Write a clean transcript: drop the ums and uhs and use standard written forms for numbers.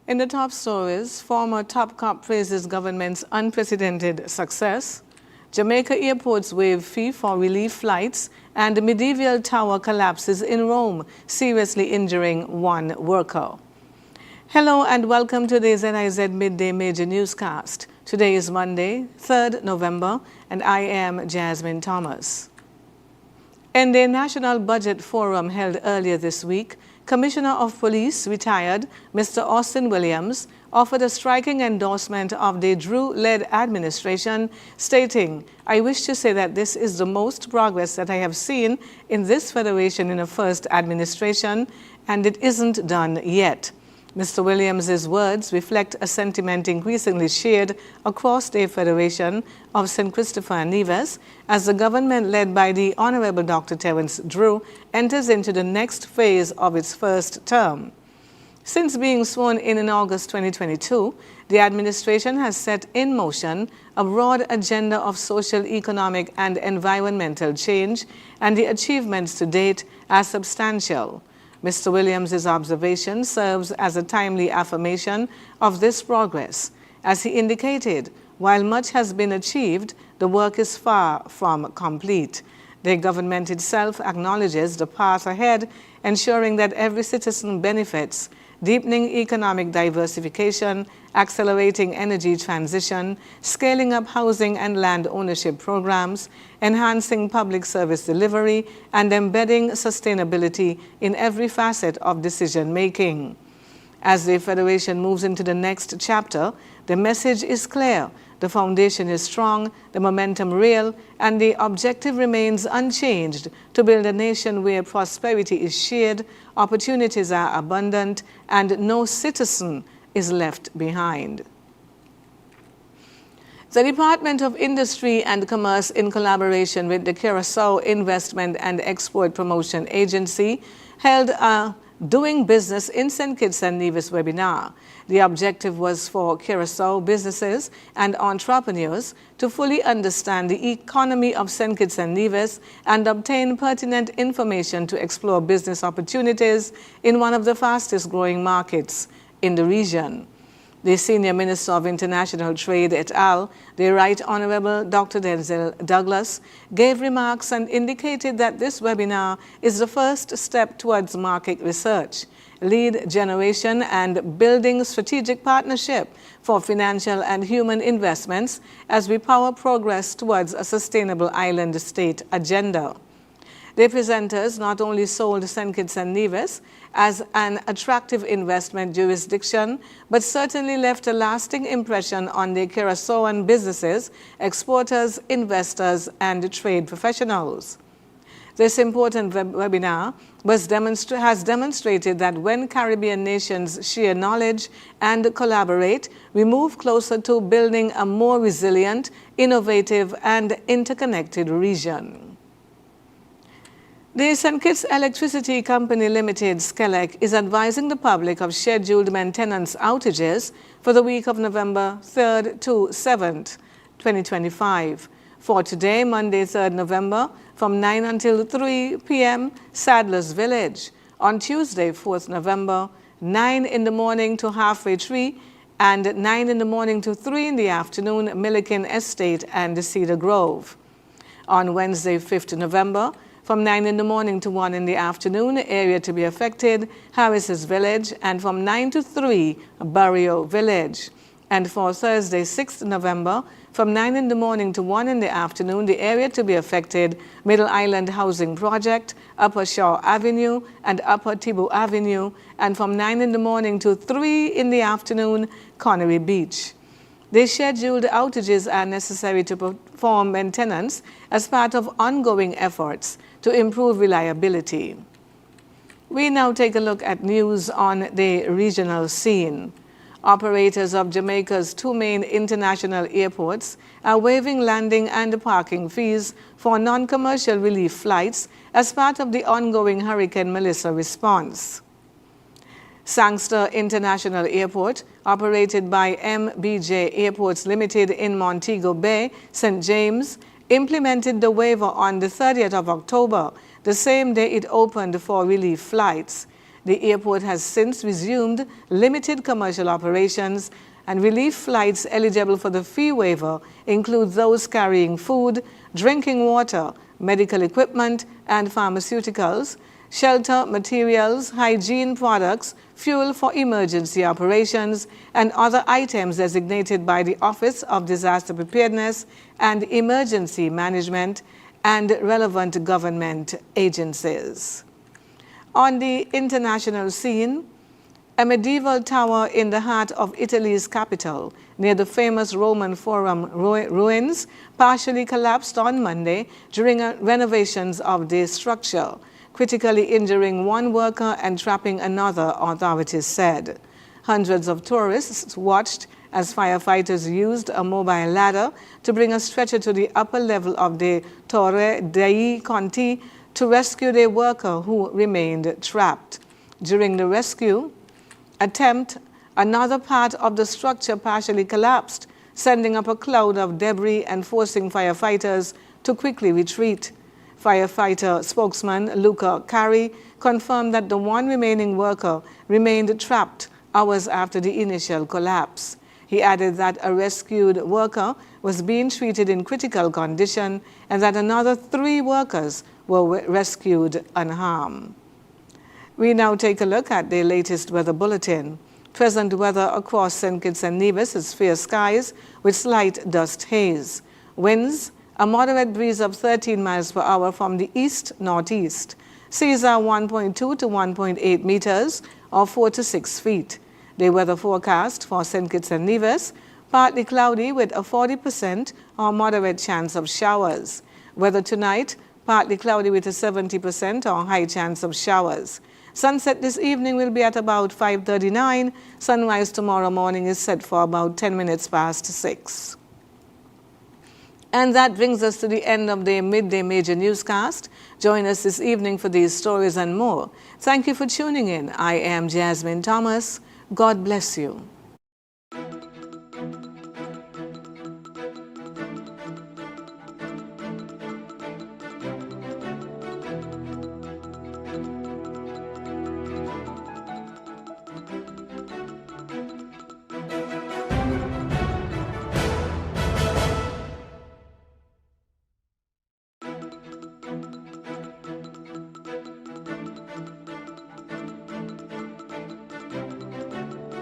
In the top stories, former top cop praises government's unprecedented success. Jamaica airports waive fee for relief flights, and the medieval tower collapses in Rome, seriously injuring one worker. Hello and welcome to the ZIZ Midday Major Newscast. Today is Monday, 3rd November, and I am Jasmine Thomas. In the National Budget Forum held earlier this week, Commissioner of Police, retired Mr. Austin Williams, offered a striking endorsement of the Drew-led administration, stating, "I wish to say that this is the most progress that I have seen in this federation in a first administration, and it isn't done yet." Mr. Williams' words reflect a sentiment increasingly shared across the Federation of St. Christopher and Nevis as the government led by the Honorable Dr. Terence Drew enters into the next phase of its first term. Since being sworn in August 2022, the administration has set in motion a broad agenda of social, economic, and environmental change, and the achievements to date are substantial. Mr. Williams' observation serves as a timely affirmation of this progress. As he indicated, while much has been achieved, the work is far from complete. The government itself acknowledges the path ahead, ensuring that every citizen benefits, deepening economic diversification, accelerating energy transition, scaling up housing and land ownership programs, enhancing public service delivery, and embedding sustainability in every facet of decision-making. As the Federation moves into the next chapter, the message is clear. The foundation is strong, the momentum real, and the objective remains unchanged to build a nation where prosperity is shared, opportunities are abundant, and no citizen is left behind. The Department of Industry and Commerce, in collaboration with the Curacao Investment and Export Promotion Agency, held a Doing Business in St. Kitts and Nevis webinar. The objective was for Curacao businesses and entrepreneurs to fully understand the economy of St. Kitts and Nevis and obtain pertinent information to explore business opportunities in one of the fastest growing markets in the region. The Senior Minister of International Trade et al., the Right Honorable Dr. Denzel Douglas, gave remarks and indicated that this webinar is the first step towards market research, lead generation, and building strategic partnership for financial and human investments as we power progress towards a sustainable island state agenda. The presenters not only sold St. Kitts and Nevis as an attractive investment jurisdiction, but certainly left a lasting impression on the Curaçaoan businesses, exporters, investors, and trade professionals. This important webinar has demonstrated that when Caribbean nations share knowledge and collaborate, we move closer to building a more resilient, innovative, and interconnected region. The St. Kitts Electricity Company Limited, SCELEC, is advising the public of scheduled maintenance outages for the week of November 3rd to 7th, 2025. For today, Monday, 3rd November, from 9 until 3 p.m., Sadler's Village. On Tuesday, 4th November, 9 in the morning to halfway 3, and 9 in the morning to 3 in the afternoon, Milliken Estate and Cedar Grove. On Wednesday, 5th November, from 9 in the morning to 1 in the afternoon, area to be affected, Harris's Village, and from 9 to 3, Barrio Village. And for Thursday, 6th November, from 9 in the morning to 1 in the afternoon, the area to be affected, Middle Island Housing Project, Upper Shaw Avenue, and Upper Tibu Avenue, and from 9 in the morning to 3 in the afternoon, Connery Beach. The scheduled outages are necessary to perform maintenance as part of ongoing efforts to improve reliability. We now take a look at news on the regional scene. Operators of Jamaica's two main international airports are waiving landing and parking fees for non-commercial relief flights as part of the ongoing Hurricane Melissa response. Sangster International Airport, operated by MBJ Airports Limited in Montego Bay, St. James, implemented the waiver on the 30th of October, the same day it opened for relief flights. The airport has since resumed limited commercial operations, and relief flights eligible for the fee waiver include those carrying food, drinking water, medical equipment and pharmaceuticals, shelter materials, hygiene products, fuel for emergency operations, and other items designated by the Office of Disaster Preparedness and Emergency Management and relevant government agencies. On the international scene, a medieval tower in the heart of Italy's capital, near the famous Roman Forum ruins, partially collapsed on Monday during renovations of the structure, critically injuring one worker and trapping another, authorities said. Hundreds of tourists watched as firefighters used a mobile ladder to bring a stretcher to the upper level of the Torre dei Conti to rescue a worker who remained trapped. During the rescue attempt, another part of the structure partially collapsed, sending up a cloud of debris and forcing firefighters to quickly retreat. Firefighter spokesman Luca Cari confirmed that the one remaining worker remained trapped hours after the initial collapse. He added that a rescued worker was being treated in critical condition and that another 3 workers were rescued unharmed. We now take a look at the latest weather bulletin. Present weather across St. Kitts and Nevis is fair skies with slight dust haze. Winds, a moderate breeze of 13 miles per hour from the east-northeast. Seas are 1.2 to 1.8 meters or 4 to 6 feet. The weather forecast for St. Kitts and Nevis, partly cloudy with a 40% or moderate chance of showers. Weather tonight, partly cloudy with a 70% or high chance of showers. Sunset this evening will be at about 5:39. Sunrise tomorrow morning is set for about 10 minutes past 6. And that brings us to the end of the Midday Major Newscast. Join us this evening for these stories and more. Thank you for tuning in. I am Jasmine Thomas. God bless you.